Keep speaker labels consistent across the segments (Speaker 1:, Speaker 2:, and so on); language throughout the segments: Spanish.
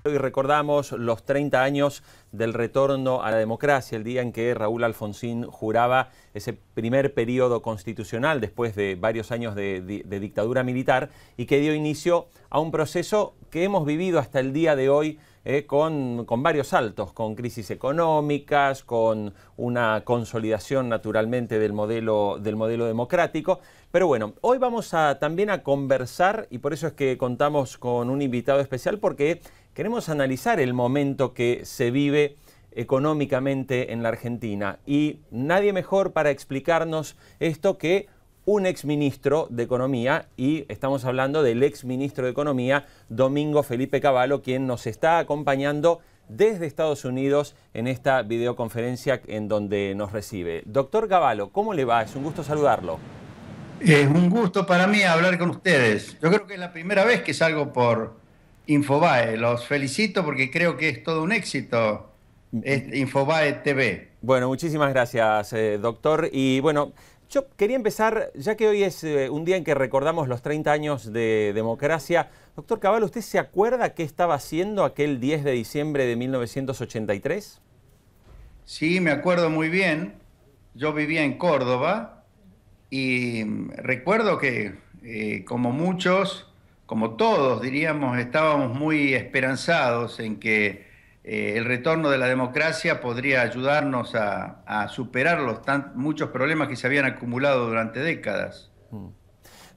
Speaker 1: Hoy recordamos los 30 años del retorno a la democracia, el día en que Raúl Alfonsín juraba ese primer periodo constitucional después de varios años de dictadura militar y que dio inicio a un proceso que hemos vivido hasta el día de hoy con varios saltos, con crisis económicas, con una consolidación naturalmente del modelo democrático. Pero bueno, hoy vamos también a conversar, y por eso es que contamos con un invitado especial, porque queremos analizar el momento que se vive económicamente en la Argentina. Y nadie mejor para explicarnos esto que un exministro de Economía, y estamos hablando del exministro de Economía, Domingo Felipe Cavallo, quien nos está acompañando desde Estados Unidos en esta videoconferencia en donde nos recibe. Doctor Cavallo, ¿cómo le va? Es un gusto saludarlo.
Speaker 2: Es un gusto para mí hablar con ustedes. Yo creo que es la primera vez que salgo por Infobae. Los felicito porque creo que es todo un éxito, Infobae TV.
Speaker 1: Bueno, muchísimas gracias, doctor. Y bueno, yo quería empezar, ya que hoy es un día en que recordamos los 30 años de democracia. Doctor Cavallo, ¿usted se acuerda qué estaba haciendo aquel 10 de diciembre de 1983?
Speaker 2: Sí, me acuerdo muy bien. Yo vivía en Córdoba y recuerdo que como muchos, como todos diríamos, estábamos muy esperanzados en que el retorno de la democracia podría ayudarnos a superar muchos problemas que se habían acumulado durante décadas.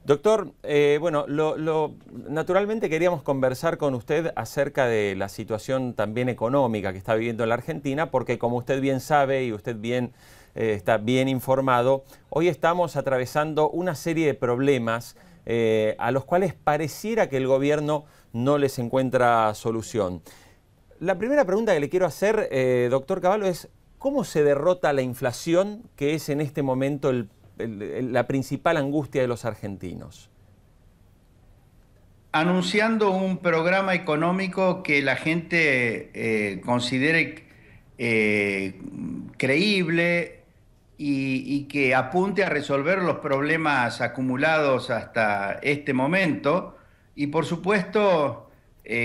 Speaker 1: Doctor, bueno, naturalmente queríamos conversar con usted acerca de la situación también económica que está viviendo la Argentina, porque como usted bien sabe y usted está bien informado, hoy estamos atravesando una serie de problemas a los cuales pareciera que el gobierno no les encuentra solución. La primera pregunta que le quiero hacer, doctor Cavallo, es ¿cómo se derrota la inflación, que es en este momento la principal angustia de los argentinos?
Speaker 2: Anunciando un programa económico que la gente considere creíble y que apunte a resolver los problemas acumulados hasta este momento y por supuesto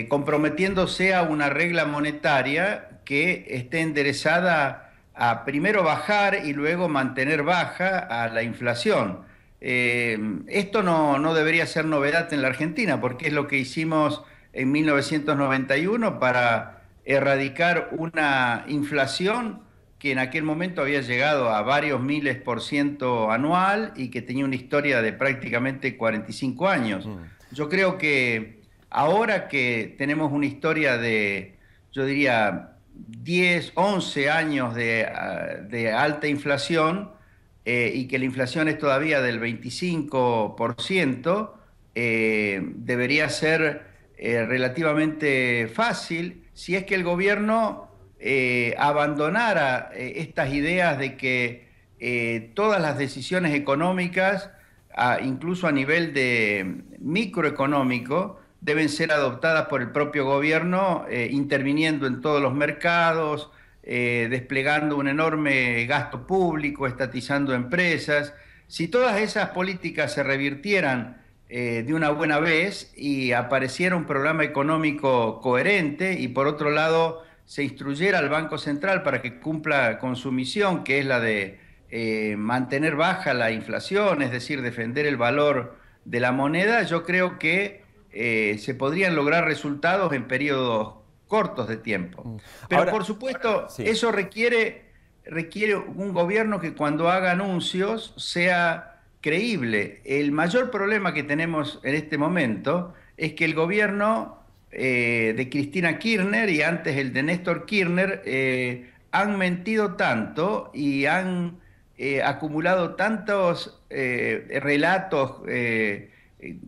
Speaker 2: comprometiéndose a una regla monetaria que esté enderezada a primero bajar y luego mantener baja a la inflación. Esto no debería ser novedad en la Argentina, porque es lo que hicimos en 1991 para erradicar una inflación que en aquel momento había llegado a varios miles % anual y que tenía una historia de prácticamente 45 años. Yo creo que ahora que tenemos una historia de, yo diría, 10, 11 años de alta inflación, y que la inflación es todavía del 25%, debería ser relativamente fácil si es que el gobierno abandonara estas ideas de que todas las decisiones económicas, incluso a nivel de microeconómico, deben ser adoptadas por el propio gobierno, interviniendo en todos los mercados, desplegando un enorme gasto público, estatizando empresas. Si todas esas políticas se revirtieran de una buena vez y apareciera un programa económico coherente y por otro lado se instruyera al Banco Central para que cumpla con su misión, que es la de mantener baja la inflación, es decir, defender el valor de la moneda, yo creo que se podrían lograr resultados en periodos cortos de tiempo. Pero
Speaker 1: Ahora,
Speaker 2: por supuesto,
Speaker 1: sí.
Speaker 2: eso requiere un gobierno que cuando haga anuncios sea creíble. El mayor problema que tenemos en este momento es que el gobierno de Cristina Kirchner y antes el de Néstor Kirchner han mentido tanto y han acumulado tantos relatos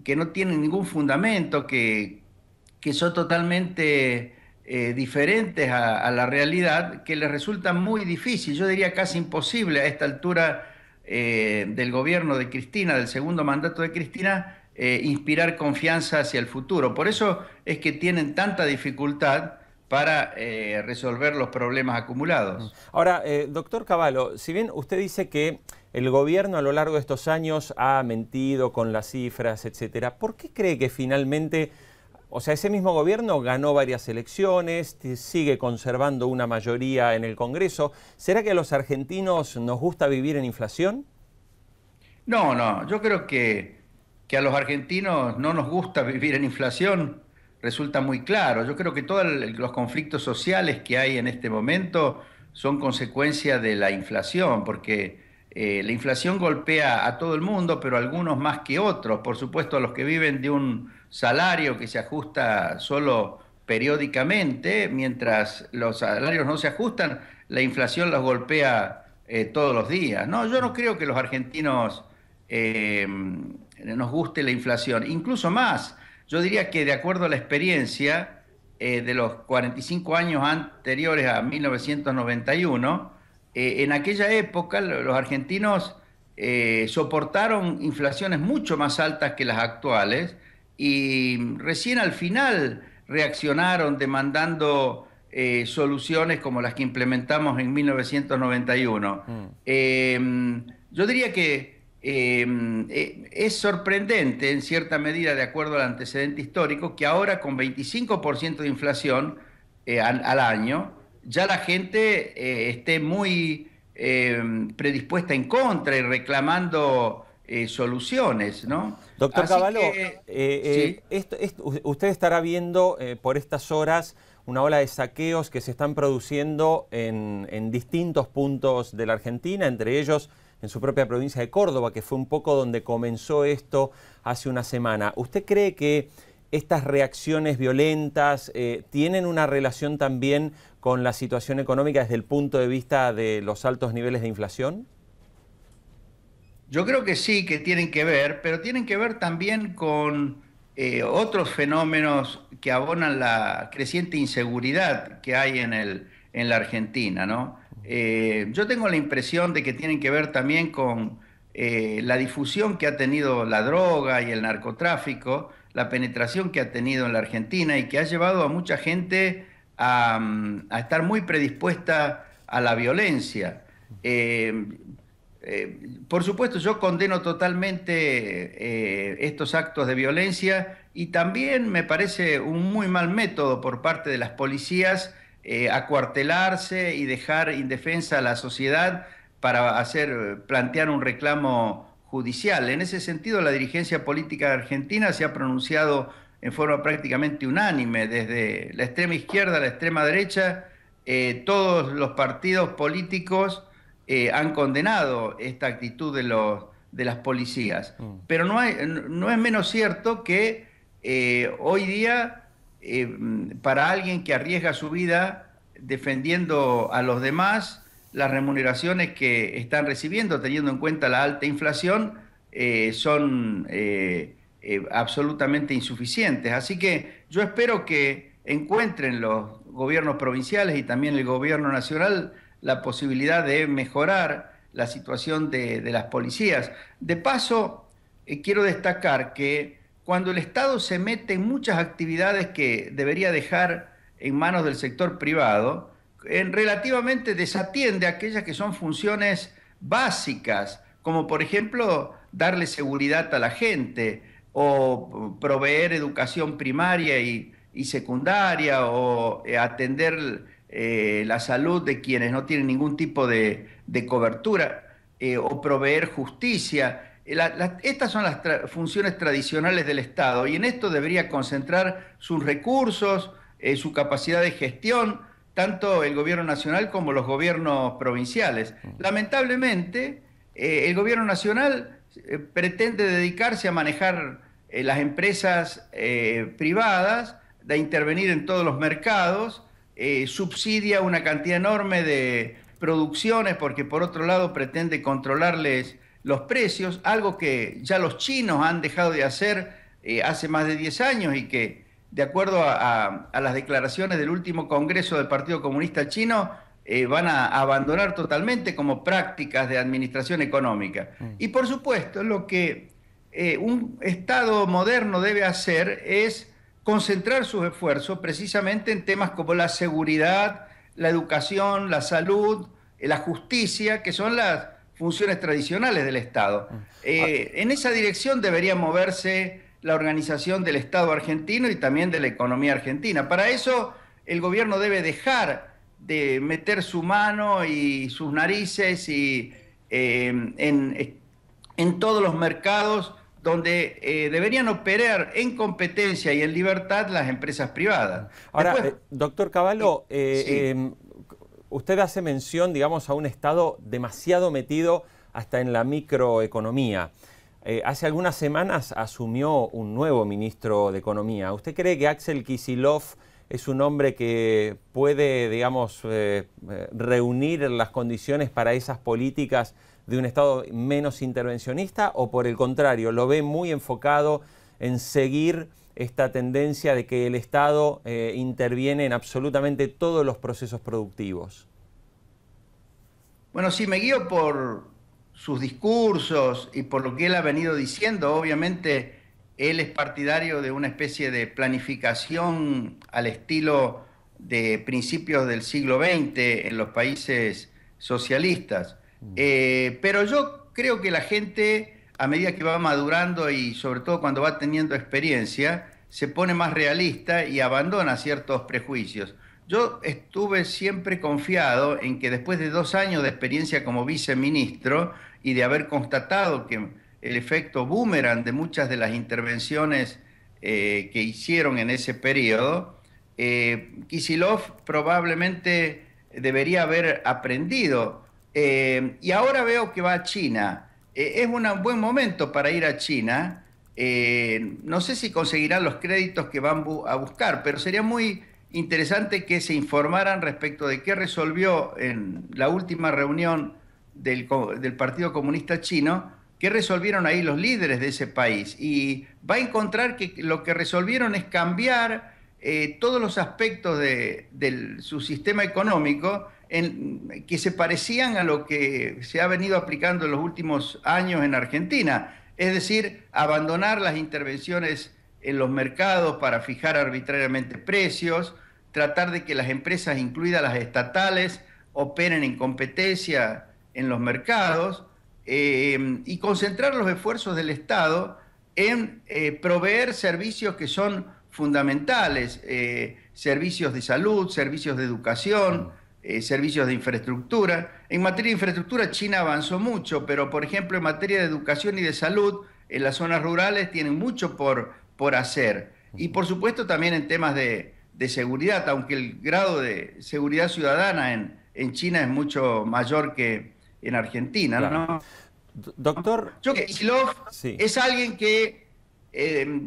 Speaker 2: que no tienen ningún fundamento, que son totalmente diferentes a la realidad, que les resulta muy difícil, yo diría casi imposible a esta altura del gobierno de Cristina, del segundo mandato de Cristina, inspirar confianza hacia el futuro. Por eso es que tienen tanta dificultad para resolver los problemas acumulados.
Speaker 1: Ahora, doctor Cavallo, si bien usted dice que el gobierno a lo largo de estos años ha mentido con las cifras, etcétera, ¿por qué cree que finalmente O sea, ese mismo gobierno ganó varias elecciones, sigue conservando una mayoría en el Congreso. ¿Será que a los argentinos nos gusta vivir en inflación?
Speaker 2: No, no, yo creo que a los argentinos no nos gusta vivir en inflación, resulta muy claro. Yo creo que todos los conflictos sociales que hay en este momento son consecuencia de la inflación, porque la inflación golpea a todo el mundo, pero a algunos más que otros. Por supuesto, a los que viven de un salario que se ajusta solo periódicamente, mientras los salarios no se ajustan, la inflación los golpea todos los días. No, yo no creo que los argentinos nos guste la inflación. Incluso más, yo diría que de acuerdo a la experiencia de los 45 años anteriores a 1991, en aquella época los argentinos soportaron inflaciones mucho más altas que las actuales y recién al final reaccionaron demandando soluciones como las que implementamos en 1991. Yo diría que es sorprendente en cierta medida, de acuerdo al antecedente histórico, que ahora con 25% de inflación al año, ya la gente esté muy predispuesta en contra y reclamando soluciones, ¿no?
Speaker 1: Doctor
Speaker 2: Así
Speaker 1: Cavallo,
Speaker 2: que, sí.
Speaker 1: usted estará viendo por estas horas una ola de saqueos que se están produciendo en distintos puntos de la Argentina, entre ellos en su propia provincia de Córdoba, que fue un poco donde comenzó esto hace una semana. ¿Usted cree que estas reacciones violentas tienen una relación también con la situación económica desde el punto de vista de los altos niveles de inflación?
Speaker 2: Yo creo que sí, que tienen que ver, pero tienen que ver también con otros fenómenos que abonan la creciente inseguridad que hay en la Argentina, ¿no? Yo tengo la impresión de que tienen que ver también con la difusión que ha tenido la droga y el narcotráfico, la penetración que ha tenido en la Argentina y que ha llevado a mucha gente a estar muy predispuesta a la violencia. Eh, por supuesto, yo condeno totalmente estos actos de violencia y también me parece un muy mal método por parte de las policías acuartelarse y dejar indefensa a la sociedad para plantear un reclamo judicial. En ese sentido, la dirigencia política argentina se ha pronunciado en forma prácticamente unánime, desde la extrema izquierda a la extrema derecha, todos los partidos políticos han condenado esta actitud de las policías. Pero no es menos cierto que hoy día, para alguien que arriesga su vida defendiendo a los demás, las remuneraciones que están recibiendo, teniendo en cuenta la alta inflación, son absolutamente insuficientes. Así que yo espero que encuentren los gobiernos provinciales y también el gobierno nacional la posibilidad de mejorar la situación de las policías. De paso, quiero destacar que cuando el Estado se mete en muchas actividades que debería dejar en manos del sector privado, relativamente desatiende aquellas que son funciones básicas, como por ejemplo darle seguridad a la gente o proveer educación primaria y secundaria o atender la salud de quienes no tienen ningún tipo de cobertura o proveer justicia. Estas son las funciones tradicionales del Estado y en esto debería concentrar sus recursos, su capacidad de gestión, tanto el gobierno nacional como los gobiernos provinciales. Lamentablemente, el gobierno nacional pretende dedicarse a manejar las empresas privadas, de intervenir en todos los mercados, subsidia una cantidad enorme de producciones porque por otro lado pretende controlarles los precios, algo que ya los chinos han dejado de hacer hace más de 10 años y que de acuerdo a las declaraciones del último Congreso del Partido Comunista Chino van a abandonar totalmente como prácticas de administración económica. Y por supuesto lo que un Estado moderno debe hacer es concentrar sus esfuerzos precisamente en temas como la seguridad, la educación, la salud, la justicia, que son las funciones tradicionales del Estado. En esa dirección debería moverse la organización del Estado argentino y también de la economía argentina. Para eso el gobierno debe dejar de meter su mano y sus narices en todos los mercados donde deberían operar en competencia y en libertad las empresas privadas.
Speaker 1: Ahora,
Speaker 2: Después,
Speaker 1: doctor Cavallo,
Speaker 2: sí.
Speaker 1: usted hace mención, digamos, a un Estado demasiado metido hasta en la microeconomía. Hace algunas semanas asumió un nuevo ministro de Economía. ¿Usted cree que Axel Kicillof es un hombre que puede, digamos, reunir las condiciones para esas políticas de un Estado menos intervencionista, o por el contrario, lo ve muy enfocado en seguir esta tendencia de que el Estado interviene en absolutamente todos los procesos productivos?
Speaker 2: Bueno, sí, me guío por sus discursos y por lo que él ha venido diciendo. Obviamente, él es partidario de una especie de planificación al estilo de principios del siglo XX en los países socialistas. Pero yo creo que la gente, a medida que va madurando y sobre todo cuando va teniendo experiencia, se pone más realista y abandona ciertos prejuicios. Yo estuve siempre confiado en que después de 2 años de experiencia como viceministro y de haber constatado que el efecto boomerang de muchas de las intervenciones que hicieron en ese periodo, Kicillof probablemente debería haber aprendido. Y ahora veo que va a China. Es un buen momento para ir a China. No sé si conseguirán los créditos que van a buscar, pero sería muy interesante que se informaran respecto de qué resolvió en la última reunión del Partido Comunista Chino, qué resolvieron ahí los líderes de ese país. Y va a encontrar que lo que resolvieron es cambiar todos los aspectos de su sistema económico que se parecían a lo que se ha venido aplicando en los últimos años en Argentina. Es decir, abandonar las intervenciones en los mercados para fijar arbitrariamente precios, tratar de que las empresas, incluidas las estatales, operen en competencia en los mercados y concentrar los esfuerzos del Estado en proveer servicios que son fundamentales, servicios de salud, servicios de educación, servicios de infraestructura. En materia de infraestructura China avanzó mucho, pero por ejemplo en materia de educación y de salud, en las zonas rurales tienen mucho por hacer. Y por supuesto también en temas de seguridad, aunque el grado de seguridad ciudadana en China es mucho mayor que en Argentina,
Speaker 1: Claro.
Speaker 2: ¿no?
Speaker 1: Doctor...
Speaker 2: Yo creo que Kicillof
Speaker 1: sí.
Speaker 2: es alguien que,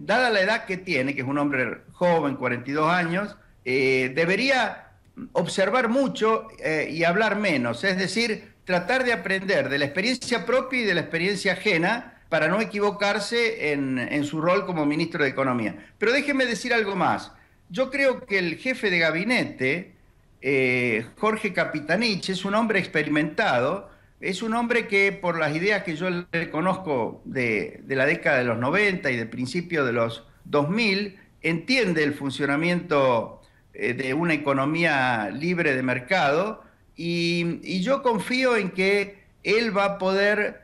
Speaker 2: dada la edad que tiene, que es un hombre joven, 42 años, debería observar mucho y hablar menos, es decir, tratar de aprender de la experiencia propia y de la experiencia ajena para no equivocarse en su rol como ministro de Economía. Pero déjeme decir algo más. Yo creo que el jefe de gabinete, Jorge Capitanich, es un hombre experimentado, es un hombre que por las ideas que yo le conozco de la década de los 90 y de principios de los 2000, entiende el funcionamiento de una economía libre de mercado y yo confío en que él va a poder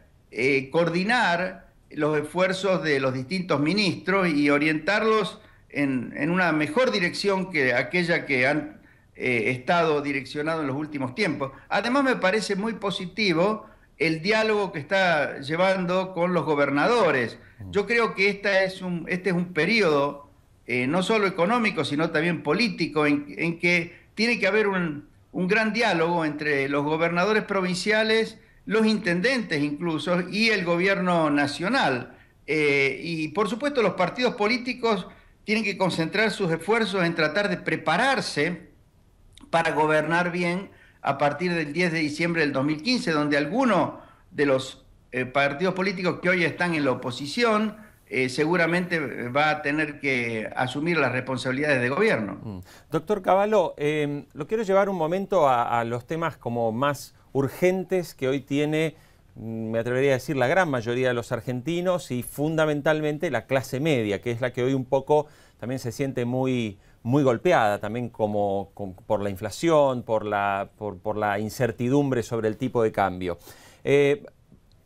Speaker 2: coordinar los esfuerzos de los distintos ministros y orientarlos en una mejor dirección que aquella que han estado direccionados en los últimos tiempos. Además me parece muy positivo el diálogo que está llevando con los gobernadores. Yo creo que este es un periodo no solo económico, sino también político, en que tiene que haber un gran diálogo entre los gobernadores provinciales, los intendentes incluso, y el gobierno nacional. Y por supuesto los partidos políticos tienen que concentrar sus esfuerzos en tratar de prepararse para gobernar bien a partir del 10 de diciembre del 2015, donde algunos de los partidos políticos que hoy están en la oposición seguramente va a tener que asumir las responsabilidades de gobierno.
Speaker 1: Doctor Cavallo, lo quiero llevar un momento a los temas como más urgentes que hoy tiene, me atrevería a decir, la gran mayoría de los argentinos y fundamentalmente la clase media, que es la que hoy un poco también se siente muy golpeada, también por la inflación, por la incertidumbre sobre el tipo de cambio.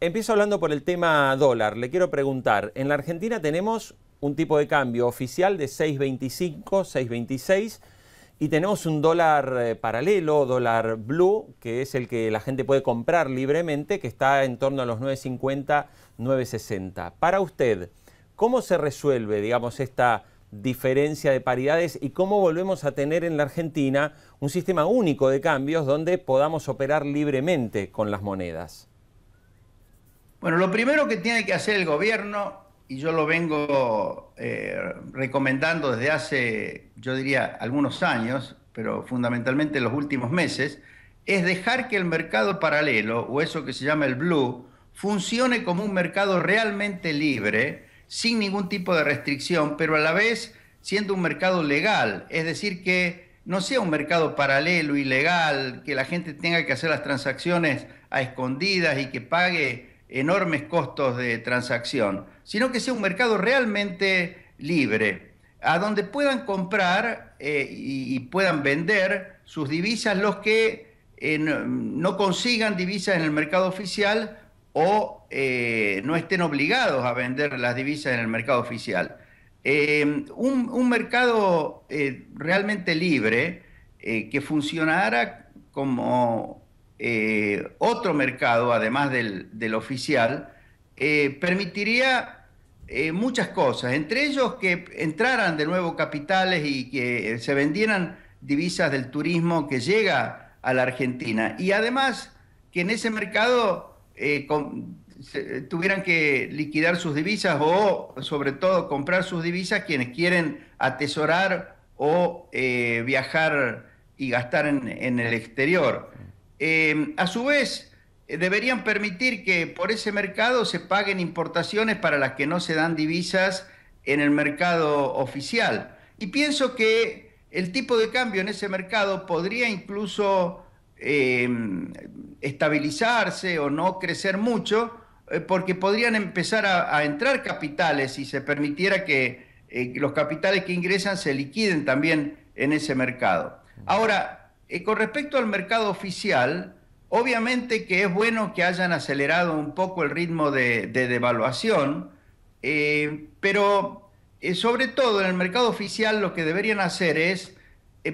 Speaker 1: Empiezo hablando por el tema dólar. Le quiero preguntar, en la Argentina tenemos un tipo de cambio oficial de 6.25, 6.26 y tenemos un dólar paralelo, dólar blue, que es el que la gente puede comprar libremente, que está en torno a los 9.50, 9.60. Para usted, ¿cómo se resuelve, digamos, esta diferencia de paridades y cómo volvemos a tener en la Argentina un sistema único de cambios donde podamos operar libremente con las monedas?
Speaker 2: Bueno, lo primero que tiene que hacer el gobierno, y yo lo vengo recomendando desde hace, yo diría, algunos años, pero fundamentalmente en los últimos meses, es dejar que el mercado paralelo, o eso que se llama el blue, funcione como un mercado realmente libre, sin ningún tipo de restricción, pero a la vez siendo un mercado legal, es decir, que no sea un mercado paralelo, ilegal, que la gente tenga que hacer las transacciones a escondidas y que pague enormes costos de transacción, sino que sea un mercado realmente libre, a donde puedan comprar y puedan vender sus divisas los que no consigan divisas en el mercado oficial o no estén obligados a vender las divisas en el mercado oficial. Un mercado realmente libre que funcionara como otro mercado, además del oficial, permitiría muchas cosas, entre ellos que entraran de nuevo capitales y que se vendieran divisas del turismo que llega a la Argentina. Y además que en ese mercado tuvieran que liquidar sus divisas o sobre todo comprar sus divisas quienes quieren atesorar o viajar y gastar en el exterior. A su vez, deberían permitir que por ese mercado se paguen importaciones para las que no se dan divisas en el mercado oficial. Y pienso que el tipo de cambio en ese mercado podría incluso estabilizarse o no crecer mucho, porque podrían empezar a entrar capitales si se permitiera que los capitales que ingresan se liquiden también en ese mercado. Ahora, con respecto al mercado oficial, obviamente que es bueno que hayan acelerado un poco el ritmo de devaluación, pero sobre todo en el mercado oficial lo que deberían hacer es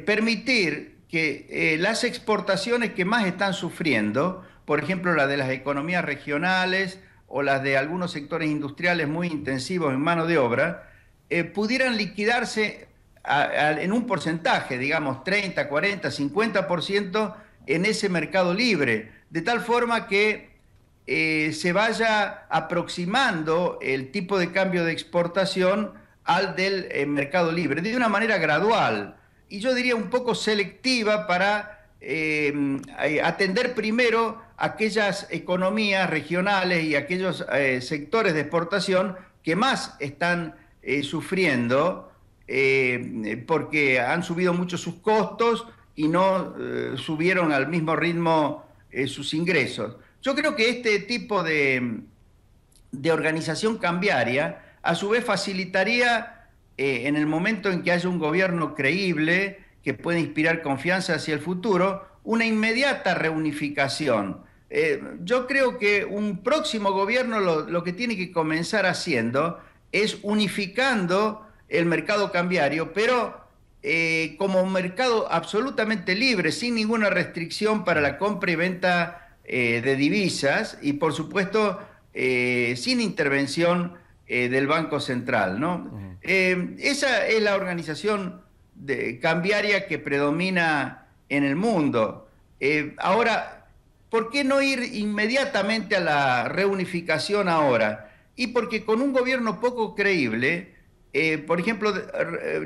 Speaker 2: permitir que las exportaciones que más están sufriendo, por ejemplo las de las economías regionales o las de algunos sectores industriales muy intensivos en mano de obra, pudieran liquidarse en un porcentaje, digamos 30, 40, 50% en ese mercado libre, de tal forma que se vaya aproximando el tipo de cambio de exportación al del mercado libre, de una manera gradual, y yo diría un poco selectiva para atender primero aquellas economías regionales y aquellos sectores de exportación que más están sufriendo porque han subido mucho sus costos y no subieron al mismo ritmo sus ingresos. Yo creo que este tipo de organización cambiaria a su vez facilitaría en el momento en que haya un gobierno creíble que pueda inspirar confianza hacia el futuro, una inmediata reunificación. Yo creo que un próximo gobierno lo que tiene que comenzar haciendo es unificando el mercado cambiario, pero como un mercado absolutamente libre, sin ninguna restricción para la compra y venta de divisas y por supuesto sin intervención del Banco Central, ¿no? Esa es la organización cambiaria que predomina en el mundo. Ahora, ¿por qué no ir inmediatamente a la reunificación ahora? Y porque con un gobierno poco creíble, por ejemplo,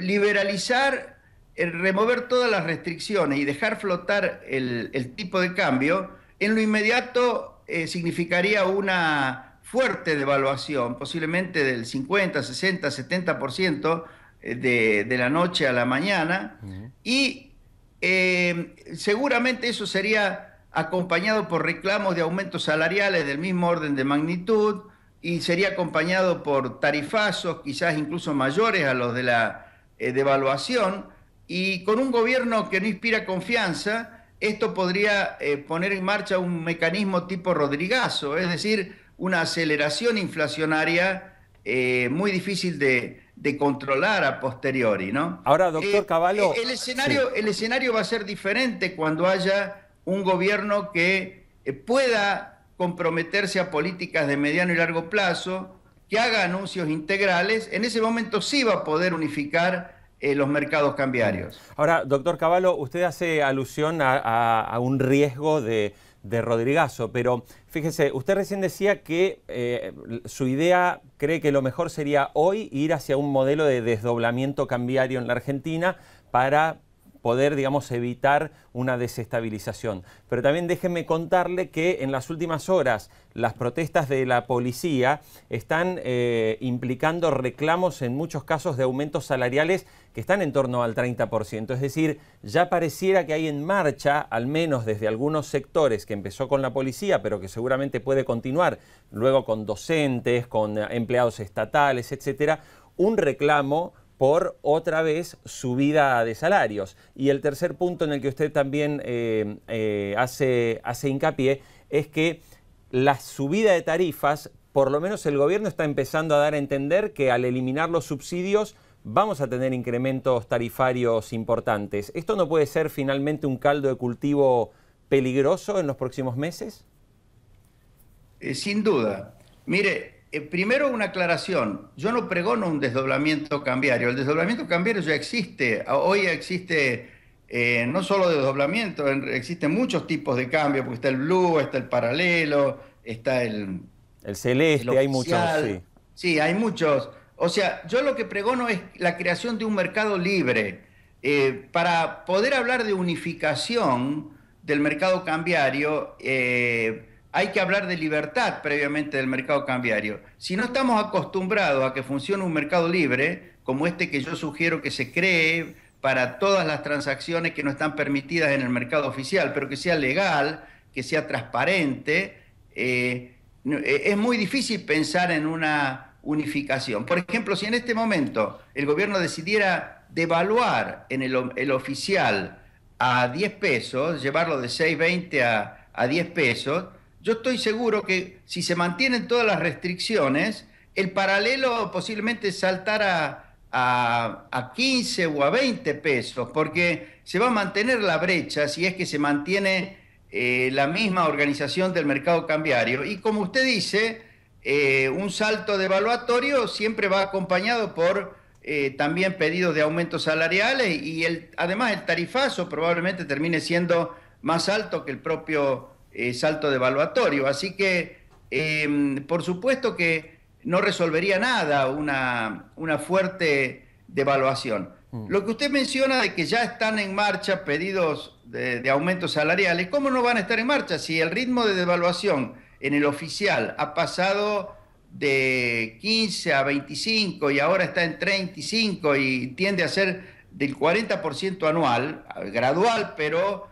Speaker 2: liberalizar, remover todas las restricciones y dejar flotar el tipo de cambio, en lo inmediato significaría una fuerte devaluación, posiblemente del 50, 60, 70% de la noche a la mañana, y seguramente eso sería acompañado por reclamos de aumentos salariales del mismo orden de magnitud, y sería acompañado por tarifazos quizás incluso mayores a los de la devaluación, y con un gobierno que no inspira confianza, esto podría poner en marcha un mecanismo tipo Rodrigazo, es decir, una aceleración inflacionaria muy difícil de de controlar a posteriori, ¿no?
Speaker 1: Ahora, doctor Cavallo...
Speaker 2: El escenario va a ser diferente cuando haya un gobierno que pueda comprometerse a políticas de mediano y largo plazo, que haga anuncios integrales. En ese momento sí va a poder unificar los mercados cambiarios.
Speaker 1: Ahora, doctor Cavallo, usted hace alusión a un riesgo de Rodrigazo, pero fíjese, usted recién decía que su idea cree que lo mejor sería hoy ir hacia un modelo de desdoblamiento cambiario en la Argentina para poder, digamos, evitar una desestabilización. Pero también déjenme contarle que en las últimas horas las protestas de la policía están implicando reclamos en muchos casos de aumentos salariales que están en torno al 30%. Es decir, ya pareciera que hay en marcha, al menos desde algunos sectores, que empezó con la policía, pero que seguramente puede continuar luego con docentes, con empleados estatales, etcétera, un reclamo por otra vez subida de salarios. Y el tercer punto en el que usted también hace hincapié es que la subida de tarifas, por lo menos el gobierno está empezando a dar a entender que al eliminar los subsidios vamos a tener incrementos tarifarios importantes. ¿Esto no puede ser finalmente un caldo de cultivo peligroso en los próximos meses?
Speaker 2: Sin duda. Mire, primero una aclaración. Yo no pregono un desdoblamiento cambiario. El desdoblamiento cambiario ya existe. Hoy existe no solo desdoblamiento, existen muchos tipos de cambio, porque está el blue, está el paralelo, está el
Speaker 1: celeste, hay muchos, sí.
Speaker 2: Sí, hay muchos. O sea, yo lo que pregono es la creación de un mercado libre. Para poder hablar de unificación del mercado cambiario, hay que hablar de libertad previamente del mercado cambiario. Si no estamos acostumbrados a que funcione un mercado libre, como este que yo sugiero que se cree para todas las transacciones que no están permitidas en el mercado oficial, pero que sea legal, que sea transparente, es muy difícil pensar en una unificación. Por ejemplo, si en este momento el gobierno decidiera devaluar en el oficial a 10 pesos, llevarlo de 6.20 a 10 pesos, yo estoy seguro que si se mantienen todas las restricciones, el paralelo posiblemente saltara a 15 o a 20 pesos, porque se va a mantener la brecha si es que se mantiene la misma organización del mercado cambiario. Y como usted dice, un salto devaluatorio siempre va acompañado por también pedidos de aumentos salariales y además el tarifazo probablemente termine siendo más alto que el propio salto devaluatorio. Así que, por supuesto que no resolvería nada una fuerte devaluación. Lo que usted menciona de que ya están en marcha pedidos de aumentos salariales, ¿cómo no van a estar en marcha si el ritmo de devaluación en el oficial ha pasado de 15 a 25 y ahora está en 35 y tiende a ser del 40% anual, gradual, pero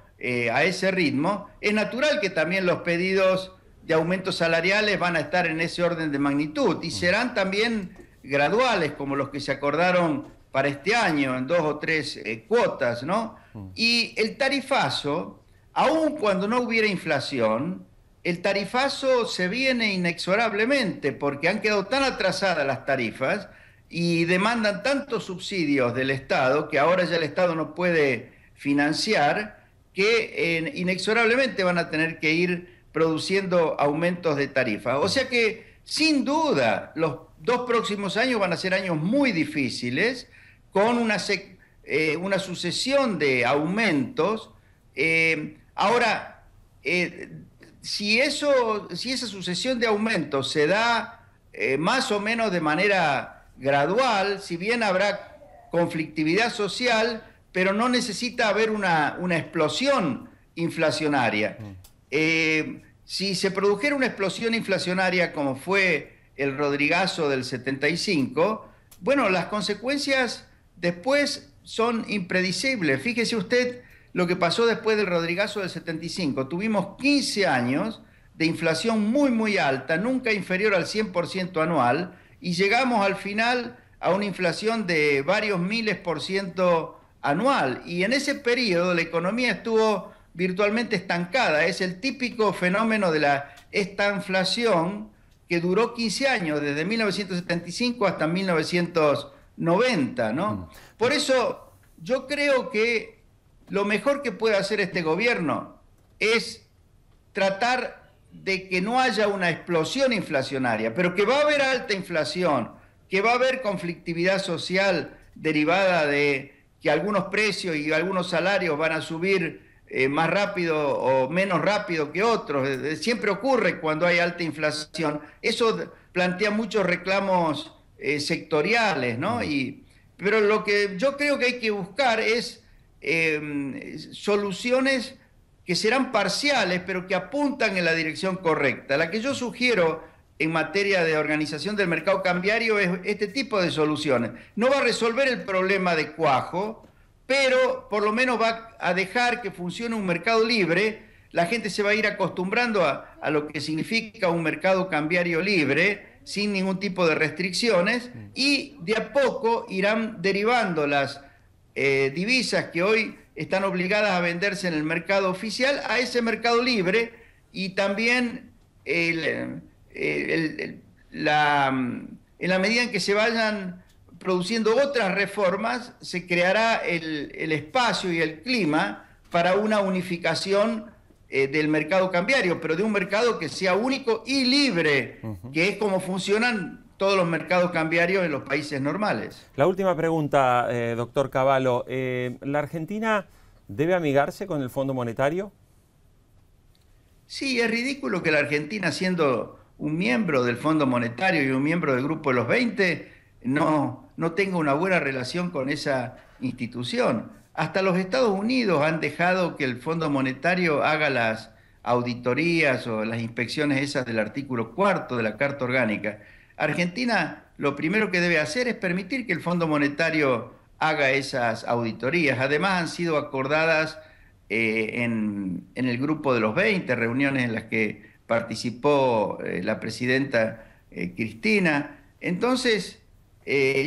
Speaker 2: a ese ritmo? Es natural que también los pedidos de aumentos salariales van a estar en ese orden de magnitud y serán también graduales, como los que se acordaron para este año, en 2 o 3 cuotas, ¿no? Y el tarifazo, aun cuando no hubiera inflación, el tarifazo se viene inexorablemente porque han quedado tan atrasadas las tarifas y demandan tantos subsidios del Estado que ahora ya el Estado no puede financiar, que inexorablemente van a tener que ir produciendo aumentos de tarifa. O sea que, sin duda, los 2 próximos años van a ser años muy difíciles, con una sucesión de aumentos. Ahora, si esa sucesión de aumentos se da más o menos de manera gradual, si bien habrá conflictividad social, pero no necesita haber una explosión inflacionaria. Si se produjera una explosión inflacionaria como fue el Rodrigazo del 75, bueno, las consecuencias después son impredecibles. Fíjese usted lo que pasó después del Rodrigazo del 75. Tuvimos 15 años de inflación muy, muy alta, nunca inferior al 100% anual, y llegamos al final a una inflación de varios miles % anual. Y en ese periodo la economía estuvo virtualmente estancada. Es el típico fenómeno de la estanflación que duró 15 años, desde 1975 hasta 1990. 90, ¿no? Por eso yo creo que lo mejor que puede hacer este gobierno es tratar de que no haya una explosión inflacionaria, pero que va a haber alta inflación, que va a haber conflictividad social derivada de que algunos precios y algunos salarios van a subir más rápido o menos rápido que otros. Siempre ocurre cuando hay alta inflación. Eso plantea muchos reclamos sectoriales, ¿no? Pero lo que yo creo que hay que buscar es soluciones que serán parciales, pero que apuntan en la dirección correcta. La que yo sugiero en materia de organización del mercado cambiario es este tipo de soluciones. No va a resolver el problema de cuajo, pero por lo menos va a dejar que funcione un mercado libre. La gente se va a ir acostumbrando a lo que significa un mercado cambiario libre, sin ningún tipo de restricciones, y de a poco irán derivando las divisas que hoy están obligadas a venderse en el mercado oficial a ese mercado libre, y también en la medida en que se vayan produciendo otras reformas, se creará el espacio y el clima para una unificación del mercado cambiario, pero de un mercado que sea único y libre, que es como funcionan todos los mercados cambiarios en los países normales.
Speaker 1: La última pregunta, doctor Cavallo. ¿La Argentina debe amigarse con el Fondo Monetario?
Speaker 2: Sí, es ridículo que la Argentina, siendo un miembro del Fondo Monetario y un miembro del Grupo de los 20, no tenga una buena relación con esa institución. Hasta los Estados Unidos han dejado que el Fondo Monetario haga las auditorías o las inspecciones esas del artículo 4 de la Carta Orgánica. Argentina lo primero que debe hacer es permitir que el Fondo Monetario haga esas auditorías. Además han sido acordadas en el Grupo de los 20, reuniones en las que participó la presidenta Cristina. Entonces,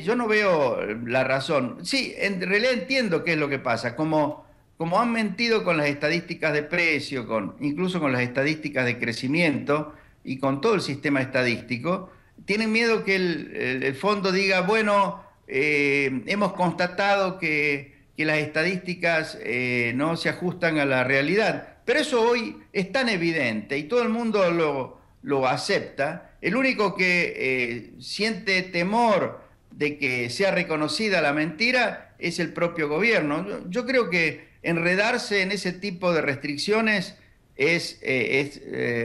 Speaker 2: yo no veo la razón. Sí, en realidad entiendo qué es lo que pasa. Como han mentido con las estadísticas de precio, incluso con las estadísticas de crecimiento y con todo el sistema estadístico, tienen miedo que el fondo diga, bueno, hemos constatado que las estadísticas no se ajustan a la realidad. Pero eso hoy es tan evidente y todo el mundo lo acepta. El único que siente temor de que sea reconocida la mentira es el propio gobierno. Yo creo que enredarse en ese tipo de restricciones es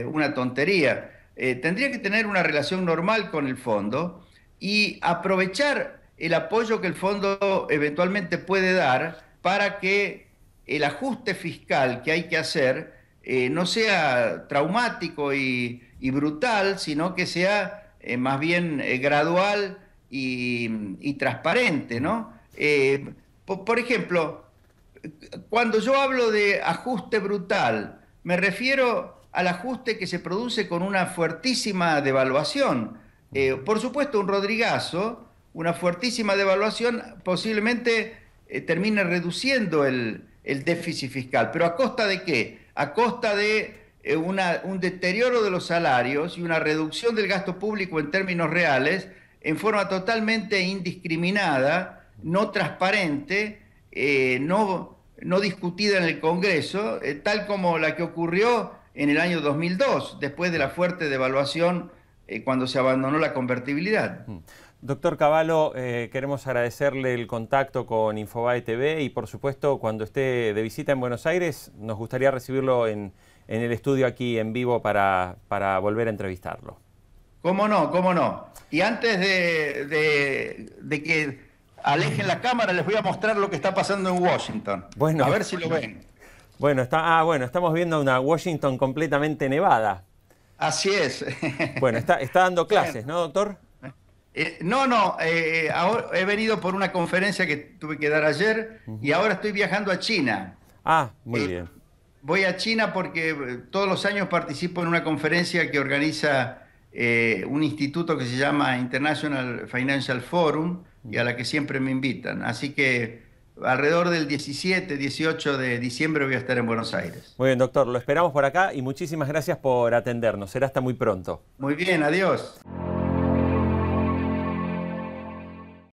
Speaker 2: una tontería. Tendría que tener una relación normal con el fondo y aprovechar el apoyo que el fondo eventualmente puede dar para que el ajuste fiscal que hay que hacer no sea traumático y brutal, sino que sea más bien gradual y transparente, ¿no? Por ejemplo, cuando yo hablo de ajuste brutal, me refiero al ajuste que se produce con una fuertísima devaluación. Por supuesto, un Rodrigazo, una fuertísima devaluación posiblemente termine reduciendo el déficit fiscal. ¿Pero a costa de qué? A costa de un deterioro de los salarios y una reducción del gasto público en términos reales en forma totalmente indiscriminada, no transparente, no discutida en el Congreso, tal como la que ocurrió en el año 2002, después de la fuerte devaluación cuando se abandonó la convertibilidad.
Speaker 1: Doctor Cavallo, queremos agradecerle el contacto con Infobae TV y por supuesto cuando esté de visita en Buenos Aires nos gustaría recibirlo en el estudio aquí en vivo para volver a entrevistarlo.
Speaker 2: ¿Cómo no? ¿Cómo no? Y antes de que alejen la cámara les voy a mostrar lo que está pasando en Washington.
Speaker 1: Bueno,
Speaker 2: a ver si lo ven.
Speaker 1: Bueno, estamos viendo una Washington completamente nevada.
Speaker 2: Así es.
Speaker 1: Bueno, está dando clases, ¿no, doctor?
Speaker 2: Ahora he venido por una conferencia que tuve que dar ayer y ahora estoy viajando a China.
Speaker 1: Ah, muy bien.
Speaker 2: Voy a China porque todos los años participo en una conferencia que organiza un instituto que se llama International Financial Forum y a la que siempre me invitan. Así que alrededor del 17, 18 de diciembre voy a estar en Buenos Aires.
Speaker 1: Muy bien, doctor. Lo esperamos por acá y muchísimas gracias por atendernos. Será hasta muy pronto.
Speaker 2: Muy bien, adiós.